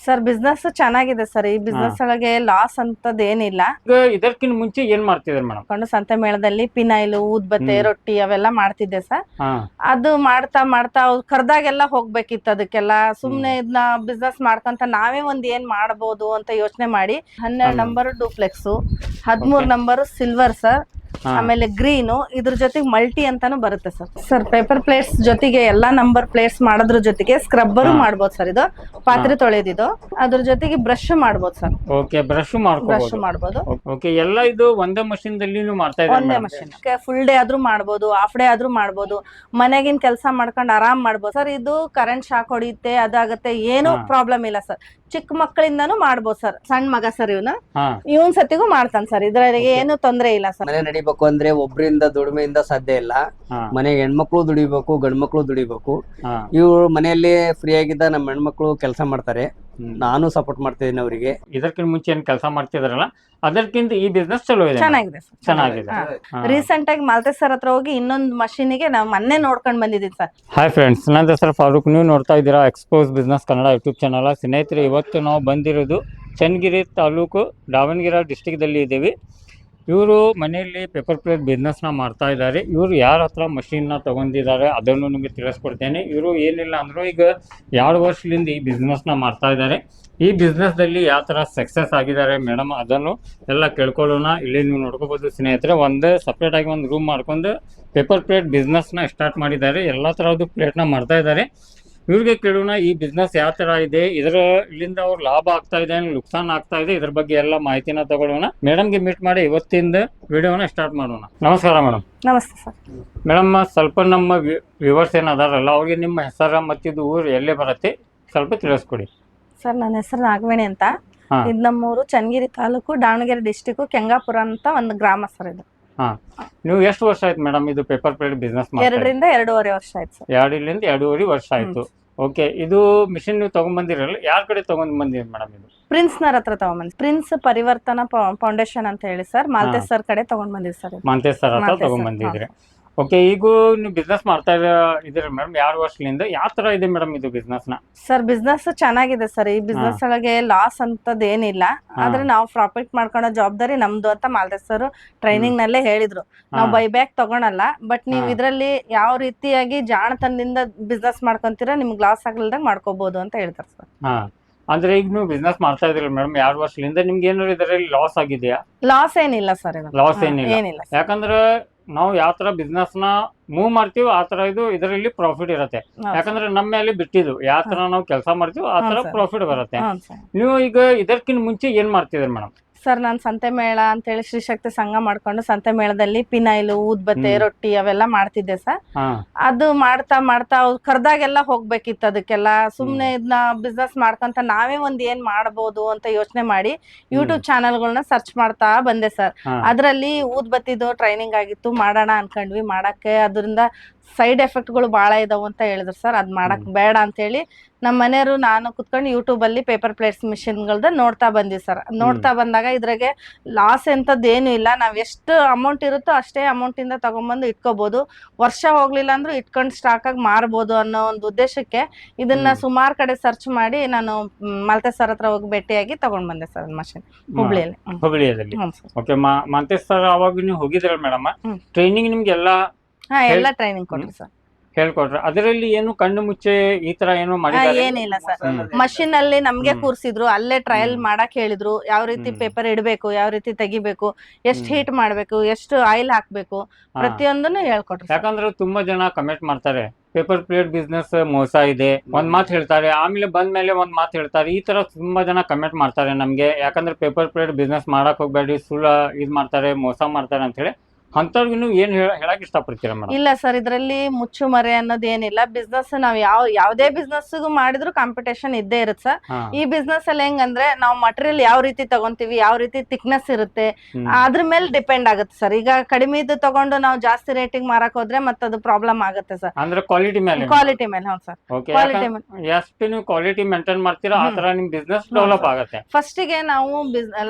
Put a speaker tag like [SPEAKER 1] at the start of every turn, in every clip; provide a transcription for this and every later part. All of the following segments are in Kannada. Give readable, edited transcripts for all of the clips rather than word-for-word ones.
[SPEAKER 1] ಸರ್ ಬಿಸ್ನೆಸ್ ಚೆನ್ನಾಗಿದೆ ಸರ್. ಈ ಬಿಸ್ನೆಸ್ ಒಳಗೆ ಲಾಸ್ ಅಂತದ್ ಏನಿಲ್ಲ.
[SPEAKER 2] ಈಗ ಇದಕ್ಕಿಂತ ಮುಂಚೆ ಏನ್ ಮಾಡ್ತಿದ್ರಿ ಮೇಡಮ್?
[SPEAKER 1] ಕೊಂಡು ಸಂತೆ ಮೇಳದಲ್ಲಿ ಪಿನೈಲು, ಊದ್ಬತ್ತೆ, ರೊಟ್ಟಿ ಅವೆಲ್ಲ ಮಾಡ್ತಿದ್ದೆ ಸರ್. ಅದು ಮಾಡ್ತಾ ಮಾಡ್ತಾ ಕರ್ದಾಗೆಲ್ಲ ಹೋಗ್ಬೇಕಿತ್ತು. ಅದಕ್ಕೆಲ್ಲ ಸುಮ್ನೆ ಇದನ್ನ ಬಿಸ್ನೆಸ್ ಮಾಡ್ಕೊಂತ ನಾವೇ ಒಂದ್ ಏನ್ ಮಾಡಬಹುದು ಅಂತ ಯೋಚನೆ ಮಾಡಿ 12 number duplex, 13 number silver sir, ಆಮೇಲೆ ಗ್ರೀನು, ಇದ್ರ ಜೊತೆಗೆ ಮಲ್ಟಿ ಅಂತಾನು ಬರುತ್ತೆ ಸರ್. ಸರ್ ಪೇಪರ್ ಪ್ಲೇಟ್ಸ್ ಜೊತೆಗೆ ಎಲ್ಲಾ ನಂಬರ್ ಪ್ಲೇಟ್ಸ್ ಮಾಡೋದ್ರ ಜೊತೆಗೆ ಸ್ಕ್ರಬ್ಬರು ಮಾಡ್ಬೋದು ಸರ್. ಇದು ಪಾತ್ರೆ ತೊಳೆದಿದ್ದು, ಅದ್ರ ಜೊತೆಗೆ ಬ್ರಷ್ ಮಾಡ್ಬೋದು ಸರ್.
[SPEAKER 2] ಓಕೆ, ಬ್ರಷ್
[SPEAKER 1] ಮಾಡ್ಬೋದು.
[SPEAKER 2] ಓಕೆ, ಎಲ್ಲ ಇದು ಒಂದೇ ಮಷೀನ್ ದಲ್ಲಿ ಮಾಡ್ತಾ ಇದ್ದೀರಾ?
[SPEAKER 1] ಒಂದೇ ಮಷೀನ್. ಫುಲ್ ಡೇ ಆದ್ರೂ ಮಾಡ್ಬೋದು, ಹಾಫ್ ಡೇ ಆದ್ರೂ ಮಾಡ್ಬೋದು, ಮನೆಗಿನ ಕೆಲಸ ಮಾಡ್ಕೊಂಡು ಆರಾಮ್ ಮಾಡ್ಬೋದು ಸರ್. ಇದು ಕರೆಂಟ್ ಶಾಕ್ ಹೊಡಿಯುತ್ತೆ, ಅದಾಗತ್ತೆ, ಏನು ಪ್ರಾಬ್ಲಮ್ ಇಲ್ಲ ಸರ್. ಚಿಕ್ಕ ಮಕ್ಕಳಿಂದಾನು ಮಾಡ್ಬೋದು ಸರ್. ಸಣ್ಣ ಮಗ ಸರ್ ಇವನ್ ಸತಿಗೂ ಮಾಡ್ತಾನೆ ಸರ್. ಇದ್ರಿಗೆ ಏನು ತೊಂದ್ರೆ ಇಲ್ಲ ಸರ್.
[SPEAKER 3] ಮನೆ ನಡಿಬೇಕು ಅಂದ್ರೆ ಒಬ್ರಿಂದ ದುಡಿಮೆಯಿಂದ ಸಾಧ್ಯ ಇಲ್ಲ. ಮನೆಗೆ ಹೆಣ್ಮಕ್ಳು ದುಡಿಬೇಕು, ಗಂಡ್ ಮಕ್ಳು ದುಡಿಬೇಕು. ಇವ್ರು ಮನೆಯಲ್ಲಿ ಫ್ರೀ ಆಗಿದ್ದ ನಮ್ಮ ಹೆಣ್ಮಕ್ಳು ಕೆಲಸ ಮಾಡ್ತಾರೆ, ನಾನು ಸಪೋರ್ಟ್ ಮಾಡ್ತಿದ್ದೀನಿ ಅವರಿಗೆ.
[SPEAKER 2] ಇದಕ್ಕಿಂತ ಮುಂಚೆ ಏನ್ ಕೆಲಸ ಮಾಡ್ತಿದ್ರಲ್ಲ, ಅದಕ್ಕಿಂತ ಈ ಬಿಸ್ನೆಸ್ ಚಲೋ ಇದೆ, ಚೆನ್ನಾಗಿದೆ.
[SPEAKER 1] ರೀಸೆಂಟ್ ಆಗಿ ಮಾಲ್ತೇಶ್ ಸರ್ ಹತ್ರ ಹೋಗಿ ಇನ್ನೊಂದು ಮಷೀನಿಗೆ ನಾವು ಮೊನ್ನೆ ನೋಡ್ಕೊಂಡ್ ಬಂದಿದ್ದೀವಿ ಸರ್.
[SPEAKER 2] ಹಾಯ್ ಫ್ರೆಂಡ್ಸ್, ನನ್ನ ಹೆಸರು ಫಾರೂಕ್. ನೀವು ನೋಡ್ತಾ ಇದ್ದೀರಾ expose business Kannada YouTube channel. ಸ್ನೇಹಿತರೆ, ಇವತ್ತು ನಾವು ಬಂದಿರೋದು ಚನ್ನಗಿರಿ ತಾಲೂಕು, ದಾವಣಗೆರೆ ಡಿಸ್ಟಿಕ್ದಲ್ಲಿ ಇದ್ದೀವಿ. ಇವರು ಮನೆಯಲ್ಲಿ ಪೇಪರ್ ಪ್ಲೇಟ್ ಬಿಸ್ನೆಸ್ನ ಮಾಡ್ತಾ ಇದ್ದಾರೆ. ಇವರು ಯಾರ ಹತ್ರ ಮಷೀನ್ನ ತೊಗೊಂಡಿದ್ದಾರೆ ಅದನ್ನು ನಿಮಗೆ ತಿಳಿಸ್ಕೊಡ್ತೇನೆ. ಇವರು ಏನಿಲ್ಲ ಅಂದರೂ ಈಗ 2 ವರ್ಷದಿಂದ ಈ ಬಿಸ್ನೆಸ್ನ ಮಾಡ್ತಾ ಇದ್ದಾರೆ. ಈ ಬಿಸ್ನೆಸ್ದಲ್ಲಿ ಯಾವ ಥರ ಸಕ್ಸಸ್ ಆಗಿದ್ದಾರೆ ಮೇಡಮ್ ಅದನ್ನು ಎಲ್ಲ ಕೇಳ್ಕೊಳ್ಳೋಣ. ಇಲ್ಲಿ ನೀವು ನೋಡ್ಕೋಬೋದು ಸ್ನೇಹಿತರೆ, ಒಂದು ಸಪ್ರೇಟಾಗಿ ಒಂದು ರೂಮ್ ಮಾಡ್ಕೊಂಡು ಪೇಪರ್ ಪ್ಲೇಟ್ ಬಿಸ್ನೆಸ್ನ ಸ್ಟಾರ್ಟ್ ಮಾಡಿದ್ದಾರೆ. ಎಲ್ಲ ಥರದ್ದು ಪ್ಲೇಟ್ನ ಮಾಡ್ತಾ ಇದ್ದಾರೆ. ಇವ್ರಿಗೆ ಕೇಳೋಣ ಈ ಬಿಸ್ನೆಸ್ ಯಾವ ಥರ ಇದೆ, ಇಲ್ಲಿಂದ ಅವ್ರು ಲಾಭ ಆಗ್ತಾ ಇದೆ, ನುಕ್ಸಾನ್ ಆಗ್ತಾ ಇದೆ, ಇದ್ರ ಬಗ್ಗೆ ಎಲ್ಲ ಮಾಹಿತಿನ ತಗೊಳ್ಳೋಣ. ಮೇಡಮ್ಗೆ ಮೀಟ್ ಮಾಡಿ ಇವತ್ತಿಂದ ವಿಡಿಯೋನ ಸ್ಟಾರ್ಟ್ ಮಾಡೋಣ. ನಮಸ್ಕಾರ ಮೇಡಮ್.
[SPEAKER 1] ನಮಸ್ತೆ ಸರ್.
[SPEAKER 2] ಮೇಡಮ್, ಸ್ವಲ್ಪ ನಮ್ಮ ವ್ಯೂವರ್ಸ್ ಏನದಾರಲ್ಲ ಅವ್ರಿಗೆ ನಿಮ್ಮ ಹೆಸರು ಮತ್ತಿದು ಊರು ಎಲ್ಲೇ ಬರುತ್ತೆ ಸ್ವಲ್ಪ ತಿಳಿಸ್ಕೊಡಿ.
[SPEAKER 1] ಸರ್ ನನ್ನ ಹೆಸರು ನಾಗವೇಣಿ ಅಂತ. ಇದು ನಮ್ಮೂರು ಚನ್ನಗಿರಿ ತಾಲೂಕು, ದಾವಣಗೆರೆ ಡಿಸ್ಟಿಕ್, ಕೆಂಗಾಪುರ ಅಂತ ಒಂದು ಗ್ರಾಮ ಸರ್. ಇದು
[SPEAKER 2] ನೀವು ಎಷ್ಟು ವರ್ಷ ಆಯ್ತು ಮೇಡಮ್ ಇದು ಪೇಪರ್ ಪ್ಲೇಟ್ ಬಿಸ್ನೆಸ್?
[SPEAKER 1] 2 ರಿಂದ 2.5 ವರ್ಷ ಆಯ್ತು ಸರ್.
[SPEAKER 2] 2.5 ವರ್ಷ ಆಯ್ತು. ಓಕೆ, ಇದು ಮಿಷಿನ್ ನೀವು ತಗೊಂಡ್ಬಂದಿರಲ್ಲ, ಯಾರ ಕಡೆ ತಗೊಂಡ್ ಬಂದಿರಿ ಮೇಡಮ್? ಇದು
[SPEAKER 1] ಪ್ರಿನ್ಸ್ನರ್ ಹತ್ರ ತಗೊಂಡ್ಬಂದಿ. ಪ್ರಿನ್ಸ್ ಪರಿವರ್ತನಾ ಫೌಂಡೇಶನ್ ಅಂತ ಹೇಳಿ ಸರ್, ಮಾಲ್ತೇಶ್ ಸರ್ ಕಡೆ ತಗೊಂಡ್ ಬಂದಿರಿ ಸರ್.
[SPEAKER 2] ಮಾಲ್ತೇಶ್ ಸರ್ ಹತ್ರ ತಗೊಂಡ್ಬಂದಿದ್ರಿ. ಓಕೆ, ಈಗ ನೀವು ಬಿಸ್ನೆಸ್ ಮಾಡ್ತಾ ಇದ್ದೀರಿ ಮೇಡಮ್ 2 ವರ್ಷದಿಂದ. ಯಾವ ತರ ಇದೆ ಮೇಡಮ್ ಇದು ಬಿಸ್ನೆಸ್ ನ?
[SPEAKER 1] ಸರ್ ಬಿಸ್ನೆಸ್ ಚೆನ್ನಾಗಿದೆ ಸರ್. ಈ ಬಿಸ್ನೆಸ್ ಒಳಗೆ ಲಾಸ್ ಅಂತದ್ ಏನಿಲ್ಲ. ಆದ್ರೆ ನಾವು ಪ್ರಾಫಿಟ್ ಮಾಡ್ಕೊಳ್ಳೋ ಜವಾಬ್ದಾರಿ ನಮ್ದು ಅಂತ ಮಾಲ್ತೇಶ್ ಸರ್ ಟ್ರೈನಿಂಗ್ ನಲ್ಲೇ ಹೇಳಿದ್ರು. ನಾವು ಬೈಬ್ಯಾಕ್ ತಗೊಳಲ್ಲ, ಬಟ್ ನೀವು ಇದ್ರಲ್ಲಿ ಯಾವ ರೀತಿಯಾಗಿ ಜಾಣತನದಿಂದ ಬಿಸ್ನೆಸ್ ಮಾಡ್ಕೊಂತೀರಾ, ನಿಮ್ಗೆ ಲಾಸ್ ಆಗ್ಲಿಲ್ದಾಗ ಮಾಡ್ಕೋಬಹುದು ಅಂತ ಹೇಳ್ತಾರೆ ಸರ್.
[SPEAKER 2] ಅಂದ್ರೆ ಈಗ ನೀವು ಬಿಸ್ನೆಸ್ ಮಾಡ್ತಾ ಇದ್ರಿ ಮೇಡಮ್ 2 ವರ್ಷದಿಂದ, ನಿಮ್ಗೆ ಏನಾದ್ರು ಇದರಲ್ಲಿ ಲಾಸ್ ಆಗಿದೆಯಾ?
[SPEAKER 1] ಲಾಸ್ ಏನಿಲ್ಲ ಸರ್.
[SPEAKER 2] ಲಾಸ್ ಏನಿಲ್ಲ, ಯಾಕಂದ್ರೆ ನಾವು ಯಾವ ತರ ಬಿಸ್ನೆಸ್ ನ ಮೂವ್ ಮಾಡ್ತೀವಿ ಆ ತರ ಇದರಲ್ಲಿ ಪ್ರಾಫಿಟ್ ಇರುತ್ತೆ. ಯಾಕಂದ್ರೆ ನಮ್ಮ ಮೇಲೆ ಬಿಟ್ಟಿದ್ದು ಯಾವ ತರ ನಾವು ಕೆಲಸ ಮಾಡ್ತೀವಿ ಆ ತರ ಪ್ರಾಫಿಟ್ ಬರುತ್ತೆ. ನೀವು ಈಗ ಇದಕ್ಕಿಂತ ಮುಂಚೆ ಏನ್ ಮಾಡ್ತಿದ್ರಿ ಮೇಡಮ್?
[SPEAKER 1] ಸರ್ ನಾನು ಸಂತೆ ಮೇಳ ಅಂತೇಳಿ ಶ್ರೀಶಕ್ತಿ ಸಂಘ ಮಾಡ್ಕೊಂಡು ಸಂತೆ ಮೇಳದಲ್ಲಿ ಪಿನೈಲು, ಊದ್ಬತ್ತೆ, ರೊಟ್ಟಿ ಅವೆಲ್ಲ ಮಾಡ್ತಿದ್ದೆ ಸರ್. ಅದು ಮಾಡ್ತಾ ಮಾಡ್ತಾ ಕರ್ದಾಗೆಲ್ಲ ಹೋಗ್ಬೇಕಿತ್ತು. ಅದಕ್ಕೆಲ್ಲ ಸುಮ್ನೆ ಇದನ್ನ ಬಿಸ್ನೆಸ್ ಮಾಡ್ಕೊಂತ ನಾವೇ ಒಂದ್ ಏನ್ ಮಾಡಬಹುದು ಅಂತ ಯೋಚನೆ ಮಾಡಿ ಯೂಟ್ಯೂಬ್ ಚಾನೆಲ್ಗಳನ್ನ ಸರ್ಚ್ ಮಾಡ್ತಾ ಬಂದೆ ಸರ್. ಅದ್ರಲ್ಲಿ ಊದ್ಬತ್ತಿದು ಟ್ರೈನಿಂಗ್ ಆಗಿತ್ತು, ಮಾಡೋಣ ಅನ್ಕೊಂಡ್ವಿ. ಮಾಡಕ್ಕೆ ಅದರಿಂದ ಸೈಡ್ ಎಫೆಕ್ಟ್ಗಳು ಬಹಳ ಇದಾವು ಅಂತ ಹೇಳಿದ್ರು ಸರ್. ಅದ್ ಮಾಡಕ್ ಬೇಡ ಅಂತ ಹೇಳಿ ನಮ್ಮ ಮನೆಯವರು ನಾನು ಕುತ್ಕೊಂಡು ಯೂಟ್ಯೂಬ್ ಅಲ್ಲಿ ಪೇಪರ್ ಪ್ಲೇಟ್ಸ್ ಮಿಷಿನ್ಗಳ್ದ ನೋಡ್ತಾ ಬಂದಿವಿ ಸರ್. ನೋಡ್ತಾ ಬಂದಾಗ ಇದ್ರಾಗೆ ಲಾಸ್ ಎಂತದ್ದು ಏನು ಇಲ್ಲ. ನಾವ್ ಎಷ್ಟು ಅಮೌಂಟ್ ಇರುತ್ತೋ ಅಷ್ಟೇ ಅಮೌಂಟ್ ಇಂದ ತಗೊಂಡ್ಬಂದು ಇಟ್ಕೋಬಹುದು. ವರ್ಷ ಹೋಗ್ಲಿಲ್ಲ ಅಂದ್ರೂ ಇಟ್ಕೊಂಡು ಸ್ಟಾಕ್ ಆಗಿ ಮಾರ್ಬೋದು ಅನ್ನೋ ಒಂದು ಉದ್ದೇಶಕ್ಕೆ ಇದನ್ನ ಸುಮಾರು ಕಡೆ ಸರ್ಚ್ ಮಾಡಿ ನಾನು ಮಾಲ್ತೇಶ್ ಸರ್ ಹತ್ರ ಹೋಗಿ ಭೇಟಿಯಾಗಿ ತಗೊಂಡ್ ಬಂದೆ ಸರ್ ಮಷಿನ್ ಹುಬ್ಳಿಯಲ್ಲಿ.
[SPEAKER 2] ಓಕೆ, ಮಾಲ್ತೇಶ್ ಸರ್ ಅವಾಗ ನೀವು ಹೋಗಿದ್ರಲ್ಲ ಮೇಡಮ್, ಟ್ರೈನಿಂಗ್ ನಿಮ್ಗೆಲ್ಲ
[SPEAKER 1] ಎಲ್ಲ ಟ್ರೈನಿಂಗ್ ಕೊಟ್ರಿ ಸರ್,
[SPEAKER 2] ಹೇಳ್ಕೊಟ್ರೆ. ಅದರಲ್ಲಿ ಏನು ಕಣ್ಣು ಮುಚ್ಚೆ ಈ ತರ ಏನು ಮಾಡಿದ್ದಾರೆ?
[SPEAKER 1] ಏನಿಲ್ಲ ಸರ್. ಮಷಿನ್ ಅಲ್ಲಿ ನಮ್ಗೆ ಕೂರ್ಸಿದ್ರು, ಅಲ್ಲೇ ಟ್ರಯಲ್ ಮಾಡಕ್ ಹೇಳಿದ್ರು. ಯಾವ ರೀತಿ ಪೇಪರ್ ಇಡಬೇಕು, ಯಾವ ರೀತಿ ತೆಗಿಬೇಕು, ಎಷ್ಟು ಹೀಟ್ ಮಾಡ್ಬೇಕು, ಎಷ್ಟು ಆಯಿಲ್ ಹಾಕ್ಬೇಕು, ಪ್ರತಿಯೊಂದನ್ನು ಹೇಳ್ಕೊಟ್ರು.
[SPEAKER 2] ಯಾಕಂದ್ರೆ ತುಂಬಾ ಜನ ಕಮೆಂಟ್ ಮಾಡ್ತಾರೆ ಪೇಪರ್ ಪ್ಲೇಟ್ ಬಿಸ್ನೆಸ್ ಮೋಸ ಇದೆ, ಒಂದ್ ಮಾತು ಹೇಳ್ತಾರೆ, ಆಮೇಲೆ ಬಂದ್ಮೇಲೆ ಒಂದ್ ಮಾತು ಹೇಳ್ತಾರೆ. ಈ ತರ ತುಂಬಾ ಜನ ಕಮೆಂಟ್ ಮಾಡ್ತಾರೆ ನಮ್ಗೆ. ಯಾಕಂದ್ರೆ ಪೇಪರ್ ಪ್ಲೇಟ್ ಬಿಸ್ನೆಸ್ ಮಾಡಕ್ ಹೋಗ್ಬೇಡಿ, ಸುಳ್ಳ ಇದ್ ಮಾಡ್ತಾರೆ, ಮೋಸ ಮಾಡ್ತಾರೆ ಅಂತ ಹೇಳಿ. ಅಂತವ್ರಿಗೆ ನೀವು ಏನ್ ಹೇಳಕ್ ಇಷ್ಟಪಡ್ತೀರಾ ಮೇಡಮ್?
[SPEAKER 1] ಇಲ್ಲ ಸರ್, ಇದ್ರಲ್ಲಿ ಮುಚ್ಚು ಮರೆ ಅನ್ನೋದು ಏನಿಲ್ಲ. ಬಿಸ್ನೆಸ್ ನಾವ್ ಯಾವ್ದೇ ಬಿಸ್ನೆಸ್ ಮಾಡಿದ್ರು ಕಾಂಪಿಟೇಷನ್ ಇದ್ದೇ ಇರುತ್ತೆ ಸರ್. ಈ ಬಿಸ್ನೆಸ್ ಅಲ್ಲಿ ಹೆಂಗಂದ್ರೆ ನಾವು ಮಟೀರಿಯಲ್ ಯಾವ ರೀತಿ ತಗೊಂತೀವಿ, ಯಾವ ರೀತಿ ಥಿಕ್ನೆಸ್ ಇರುತ್ತೆ, ಅದ್ರ ಮೇಲೆ ಡಿಪೆಂಡ್ ಆಗುತ್ತೆ ಸರ್. ಈಗ ಕಡಿಮೆ ಇದ್ದು ತಗೊಂಡು ನಾವು ಜಾಸ್ತಿ ರೇಟಿಂಗ್ ಮಾರಕ್ ಹೋದ್ರೆ ಮತ್ತೆ ಅದು ಪ್ರಾಬ್ಲಮ್ ಆಗುತ್ತೆ ಸರ್.
[SPEAKER 2] ಅಂದ್ರೆ ಕ್ವಾಲಿಟಿ ಮೇಲೆ
[SPEAKER 1] ಹೌದು ಸರ್.
[SPEAKER 2] ಕ್ವಾಲಿಟಿ ಮೇಲೆ ಎಷ್ಟು ನೀವು ಕ್ವಾಲಿಟಿ ಮೇಂಟೈನ್ ಮಾಡ್ತೀರಾ ಆ ತರ ನಿಮ್ ಬಿಸ್ನೆಸ್ ಡೆವಲಪ್ ಆಗುತ್ತೆ.
[SPEAKER 1] ಫಸ್ಟ್ ಗೆ ನಾವು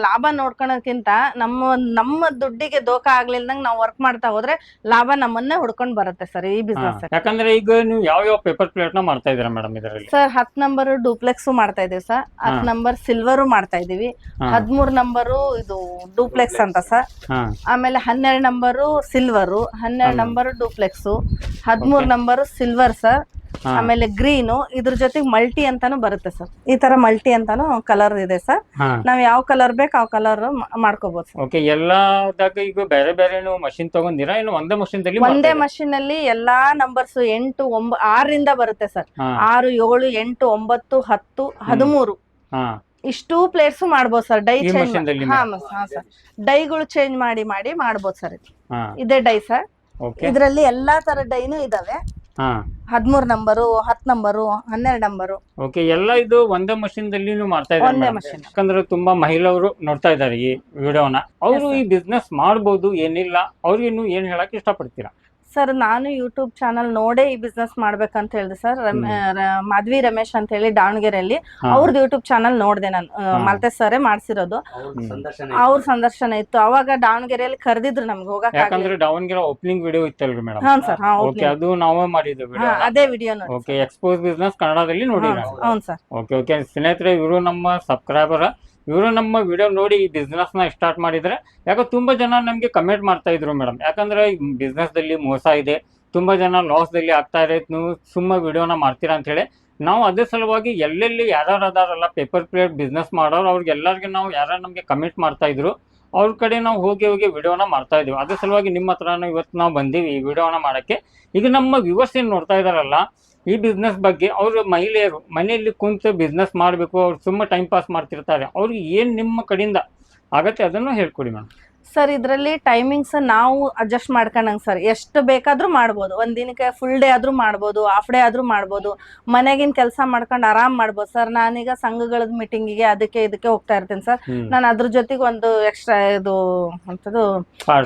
[SPEAKER 1] ಲಾಭ ನೋಡ್ಕೊಳೋದಕ್ಕಿಂತ ನಮ್ಮ ದುಡ್ಡಿಗೆ ದೋಖ ಆಗ್ಲಿಲ್ದಂಗ್ ನಾವು ನಾವು ವರ್ಕ್ ಮಾಡ್ತಾ ಹೋದ್ರೆ ಲಾಭ ನಮ್ಮನ್ನೇ ಹುಡ್ಕೊಂಡ್ ಬರುತ್ತೆ ಸರ್ ಈ ಬಿಸ್ನೆಸ್.
[SPEAKER 2] ಯಾಕಂದ್ರೆ ಈಗ ನೀವು ಯಾವ ಪೇಪರ್ ಪ್ಲೇಟ್ ನ ಮಾಡ್ತಾ ಇದ್ದೀರಾ ಮೇಡಮ್ ಇದರಲ್ಲಿ?
[SPEAKER 1] ಸರ್ 10 ನಂಬರ್ ಡೂಪ್ಲೆಕ್ಸ್ ಮಾಡ್ತಾ ಇದೀವಿ ಸರ್, 10 ನಂಬರ್ ಸಿಲ್ವರು ಮಾಡ್ತಾ ಇದೀವಿ, 13 ನಂಬರು ಇದು ಡೂಪ್ಲೆಕ್ಸ್ ಅಂತ ಸರ್, ಆಮೇಲೆ 12 number silver, 12 number duplex, 13 number silver sir, ಆಮೇಲೆ ಗ್ರೀನು, ಇದ್ರ ಜೊತೆಗೆ ಮಲ್ಟಿ ಅಂತಾನು ಬರುತ್ತೆ ಸರ್. ಈ ತರ ಮಲ್ಟಿ ಅಂತಾನು ಕಲರ್ ಇದೆ ಸರ್. ನಾವ್ ಯಾವ ಕಲರ್ ಬೇಕು ಆ ಕಲರ್ ಮಾಡ್ಕೋಬಹುದು ಸರ್.
[SPEAKER 2] ಓಕೆ, ಎಲ್ಲದಾಗ ಈಗ ಬೇರೆ ಬೇರೆ ನೀವು ಮಷಿನ್ ತಗೊಂಡಿರಾ ಏನು ಒಂದೇ ಮಷಿನ್ ದಲ್ಲಿ?
[SPEAKER 1] ಒಂದೇ ಮಷಿನ್ ಅಲ್ಲಿ ಎಲ್ಲಾ ನಂಬರ್ಸ್ 8 9 6ರಿಂದ ಬರುತ್ತೆ ಸರ್. 6 7 8 9 10 13 ಇಷ್ಟು ಪ್ಲೇಟ್ಸ್ ಮಾಡ್ಬೋದು ಸರ್. ಡೈ ಚೇಂಜ್, ಸರ್ ಡೈಗಳು ಚೇಂಜ್ ಮಾಡಿ ಮಾಡ್ಬೋದು ಸರ್. ಇದೇ ಡೈ ಸರ್. ಇದ್ರಲ್ಲಿ ಎಲ್ಲಾ ತರ ಡೈನು ಇದಾವೆ. 13 ನಂಬರು, 10 ನಂಬರು, 12 ನಂಬರು.
[SPEAKER 2] ಓಕೆ, ಎಲ್ಲ ಇದು ಒಂದೇ ಮಷಿನ್ ದಲ್ಲಿ ನೀವು ಮಾಡ್ತಾ ಇದ್ದೀರಾ? ಯಾಕಂದ್ರೆ ತುಂಬಾ ಮಹಿಳೆಯರು ನೋಡ್ತಾ ಇದ್ದಾರೆ ಈ ವಿಡಿಯೋನ, ಅವರು ಈ ಬಿಸ್ನೆಸ್ ಮಾಡಬಹುದು ಏನಿಲ್ಲ, ಅವ್ರಿಗೆ ನೀವು ಏನ್ ಹೇಳಕ್ ಇಷ್ಟಪಡ್ತೀರಾ?
[SPEAKER 1] ಸರ್ ನಾನು ಯೂಟ್ಯೂಬ್ ಚಾನಲ್ ನೋಡೇ ಈ ಬಿಸ್ನೆಸ್ ಮಾಡ್ಬೇಕಂತ ಹೇಳಿದೆ ಸರ್. ಮಾಧವಿ ರಮೇಶ್ ಅಂತ ಹೇಳಿ ದಾವಣಗೆರೆಯಲ್ಲಿ ಅವ್ರದ್ದು ಯೂಟ್ಯೂಬ್ ಚಾನಲ್ ನೋಡಿದೆ ನಾನು. ಮಲ್ತೇಶ್ ಸರೇ ಮಾಡ್ಸಿರೋದು. ಅವ್ರ ಸಂದರ್ಶನ ಇತ್ತು, ಅವಾಗ ದಾವಣಗೆರೆಯಲ್ಲಿ ಕರೆದಿದ್ರು ನಮ್ಗೆ ಹೋಗಕ್ಕೆ.
[SPEAKER 2] ಯಾಕಂದ್ರೆ ದಾವಣಗೆರೆ ಓಪನಿಂಗ್ ವಿಡಿಯೋ ಇತ್ತಲ್ರಿ ಮೇಡಮ್?
[SPEAKER 1] ಹಾ ಸರ್,
[SPEAKER 2] ಓಕೆ, ಅದು ನಾವೇ ಮಾಡಿದ್ವಿ
[SPEAKER 1] ಅದೇ ವಿಡಿಯೋ.
[SPEAKER 2] ಓಕೆ, ಎಕ್ಸ್ಪೋಸ್ ಬಿಸ್ನೆಸ್ ಕನ್ನಡದಲ್ಲಿ ನೋಡಿ.
[SPEAKER 1] ಹೌದು ಸರ್.
[SPEAKER 2] ಓಕೆ ಓಕೆ ಸ್ನೇಹಿತರೆ, ಇವರು ನಮ್ಮ ಸಬ್ಸ್ಕ್ರೈಬರ್. ಇವರು ನಮ್ಮ ವಿಡಿಯೋ ನೋಡಿ ಈ ಬಿಸ್ನೆಸ್ ನ ಸ್ಟಾರ್ಟ್ ಮಾಡಿದ್ರೆ. ಯಾಕೆ ತುಂಬಾ ಜನ ನಮ್ಗೆ ಕಮೆಂಟ್ ಮಾಡ್ತಾ ಇದ್ರು ಮೇಡಮ್, ಯಾಕಂದ್ರೆ ಬಿಸ್ನೆಸ್ ದಲ್ಲಿ ಮೋಸ ಇದೆ, ತುಂಬಾ ಜನ ಲಾಸ್ ದಲ್ಲಿ ಆಗ್ತಾ ಇದೆ, ನೀವು ಸುಮ್ಮ ವಿಡಿಯೋನ ಮಾಡ್ತೀರಾ ಅಂತ ಹೇಳಿ ನಾವು ಅದೇ ಸಲುವಾಗಿ ಎಲ್ಲೆಲ್ಲಿ ಯಾರು ಅದಾರಲ್ಲ ಪೇಪರ್ ಪ್ಲೇಟ್ ಬಿಸ್ನೆಸ್ ಮಾಡೋರು ಅವ್ರಿಗೆಲ್ಲರಿಗೆ ನಾವು ಯಾರು ನಮ್ಗೆ ಕಮೆಂಟ್ ಮಾಡ್ತಾ ಇದ್ರು, ಅವ್ರ ಕಡೆ ನಾವು ಹೋಗಿ ವಿಡಿಯೋನ ಮಾಡ್ತಾ ಇದೀವಿ. ಅದೇ ಸಲುವಾಗಿ ನಿಮ್ಮ ಹತ್ರನೂ ಇವತ್ತು ನಾವು ಬಂದೀವಿ ಈ ವಿಡಿಯೋನ ಮಾಡಕ್ಕೆ. ಈಗ ನಮ್ಮ ವ್ಯೂವರ್ಸ್ ಏನ್ ನೋಡ್ತಾ ಇದಾರಲ್ಲ ಈ ಬಿಸ್ನೆಸ್ ಬಗ್ಗೆ, ಅವ್ರ ಮಹಿಳೆಯರು ಮನೆಯಲ್ಲಿ ಕುಂತು ಬಿಸ್ನೆಸ್ ಮಾಡಬೇಕು, ಅವ್ರು ಸುಮ್ಮ ಟೈಮ್ ಪಾಸ್ ಮಾಡ್ತಿರ್ತಾರೆ, ಅವ್ರಿಗೆ ಏನ್ ನಿಮ್ಮ ಕಡೆಯಿಂದ ಆಗತ್ತೆ ಅದನ್ನು ಹೇಳ್ಕೊಡಿ ಮೇಡಮ್.
[SPEAKER 1] ಸರ್ ಇದರಲ್ಲಿ ಟೈಮಿಂಗ್ಸ್ ನಾವು ಅಡ್ಜಸ್ಟ್ ಮಾಡ್ಕೊಂಡಂಗೆ ಸರ್, ಎಷ್ಟು ಬೇಕಾದ್ರೂ ಮಾಡ್ಬೋದು. ಒಂದ್ ದಿನಕ್ಕೆ ಫುಲ್ ಡೇ ಆದ್ರೂ ಮಾಡ್ಬೋದು, ಹಾಫ್ ಡೇ ಆದ್ರೂ ಮಾಡ್ಬೋದು, ಮನೆಗಿನ ಕೆಲಸ ಮಾಡ್ಕೊಂಡು ಆರಾಮ್ ಮಾಡ್ಬೋದು ಸರ್. ನಾನೀಗ ಸಂಘಗಳದ ಮೀಟಿಂಗಿಗೆ ಅದಕ್ಕೆ ಇದಕ್ಕೆ ಹೋಗ್ತಾ ಇರ್ತೀನಿ ಸರ್. ನಾನು ಅದ್ರ ಜೊತೆಗೆ ಒಂದು ಎಕ್ಸ್ಟ್ರಾ ಇದು ಅಂತದ್ದು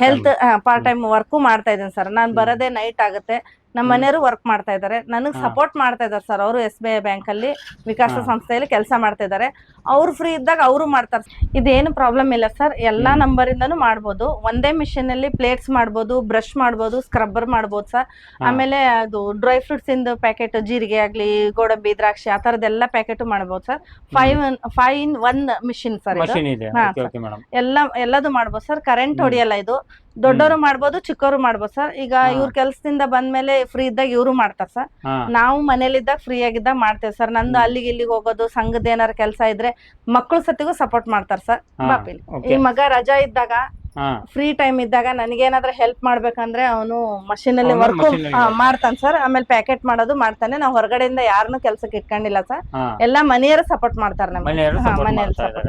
[SPEAKER 1] ಹೆಲ್ತ್ ಪಾರ್ಟ್ ಟೈಮ್ ವರ್ಕು ಮಾಡ್ತಾ ಇದ್ದೀನಿ ಸರ್. ನಾನು ಬರೋದೇ ನೈಟ್ ಆಗುತ್ತೆ. ನಮ್ಮ ಮನೆಯವರು ವರ್ಕ್ ಮಾಡ್ತಾ ಇದ್ದಾರೆ, ನನಗೆ ಸಪೋರ್ಟ್ ಮಾಡ್ತಾ ಇದ್ದಾರೆ ಸರ್. ಅವರು SBI ಬ್ಯಾಂಕ್ ಅಲ್ಲಿ ವಿಕಾಸ ಸಂಸ್ಥೆಯಲ್ಲಿ ಕೆಲಸ ಮಾಡ್ತಾ ಇದ್ದಾರೆ. ಅವ್ರು ಫ್ರೀ ಇದ್ದಾಗ ಅವರು ಮಾಡ್ತಾರೆ. ಇದೇನು ಪ್ರಾಬ್ಲಮ್ ಇಲ್ಲ ಸರ್, ಎಲ್ಲಾ ನಂಬರ್ ಇಂದಾನು ಮಾಡ್ಬೋದು. ಒಂದೇ ಮಿಷಿನ್ ಅಲ್ಲಿ ಪ್ಲೇಟ್ಸ್ ಮಾಡ್ಬೋದು, ಬ್ರಷ್ ಮಾಡ್ಬೋದು, ಸ್ಕ್ರಬ್ಬರ್ ಮಾಡ್ಬೋದು ಸರ್. ಆಮೇಲೆ ಅದು ಡ್ರೈ ಫ್ರೂಟ್ಸ್ ಇಂದ ಪ್ಯಾಕೆಟ್, ಜೀರಿಗೆ ಆಗ್ಲಿ, ಗೋಡಂಬಿ, ದ್ರಾಕ್ಷಿ ಆ ತರದೆಲ್ಲ ಪ್ಯಾಕೆಟ್ ಮಾಡ್ಬೋದು ಸರ್. 5 in 1 ಮಿಷಿನ್ ಸರ್ ಇದು. ಎಲ್ಲದು ಮಾಡ್ಬೋದು ಸರ್. ಕರೆಂಟ್ ಹೊಡಿಯಲ್ಲ ಇದು. ದೊಡ್ಡವರು ಮಾಡ್ಬೋದು, ಚಿಕ್ಕವರು ಮಾಡ್ಬೋದು ಸರ್. ಈಗ ಇವ್ರ ಕೆಲ್ಸದಿಂದ ಬಂದ್ಮೇಲೆ ಫ್ರೀ ಇದ್ದಾಗ ಇವ್ರು ಮಾಡ್ತಾರ ಸರ್. ನಾವು ಮನೇಲಿದ್ದಾಗ ಫ್ರೀ ಆಗಿದ್ದಾಗ ಮಾಡ್ತೇವೆ ಸರ್. ನಂದು ಅಲ್ಲಿಗೆ ಇಲ್ಲಿಗೆ ಹೋಗೋದು, ಸಂಘದ ಏನಾರ ಕೆಲಸ ಇದ್ರೆ ಮಕ್ಕಳು ಸತಿಗೂ ಸಪೋರ್ಟ್ ಮಾಡ್ತಾರ ಸರ್. ಬಾಪಿಲಿ ಈ ಮಗ ರಜಾ ಇದ್ದಾಗ, ಫ್ರೀ ಟೈಮ್ ಇದ್ದಾಗ ನನಗೇನಾದ್ರೂ ಹೆಲ್ಪ್ ಮಾಡ್ಬೇಕಂದ್ರೆ ಅವನು ಮಷೀನ್ ಅಲ್ಲಿ ವರ್ಕ್ ಮಾಡ್ತಾನೆ ಸರ್. ಆಮೇಲೆ ಪ್ಯಾಕೆಟ್ ಮಾಡೋದು ಮಾಡ್ತಾನೆ. ನಾವು ಹೊರಗಡೆಯಿಂದ ಯಾರನ್ನು ಕೆಲ್ಸಕ್ಕೆ ಇಟ್ಕೊಂಡಿಲ್ಲ ಸರ್. ಎಲ್ಲಾ ಮನೆಯವರು ಸಪೋರ್ಟ್ ಮಾಡ್ತಾರೆ, ಮನೆಯವರು ಸಪೋರ್ಟ್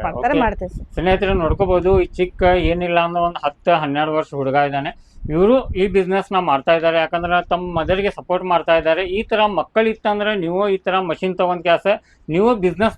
[SPEAKER 1] ಮಾಡ್ತಾರೆ, ಮಾಡ್ತೇವೆ ಸರ್.
[SPEAKER 2] ಸ್ನೇಹಿತರೆ ನೋಡ್ಕೋಬಹುದು, ಈ ಚಿಕ್ಕ ಏನಿಲ್ಲ ಅಂದ್ರೆ ಒಂದು 10-12 ವರ್ಷ ಹುಡುಗ ಇದ್ದಾನೆ. ಇವರು ಈ ಬಿಸ್ನೆಸ್ ನ ಮಾಡ್ತಾ ಇದ್ದಾರೆ, ಯಾಕಂದ್ರೆ ತಮ್ಮ ಮದರ್ಗೆ ಸಪೋರ್ಟ್ ಮಾಡ್ತಾ ಇದ್ದಾರೆ. ಈ ತರ ಮಕ್ಕಳು ಇತ್ತಂದ್ರೆ ನೀವು ಈ ತರ ಮಷಿನ್ ತಗೊಂಡ್ ಕ್ಯಾಸ ನೀವು ಬಿಸ್ನೆಸ್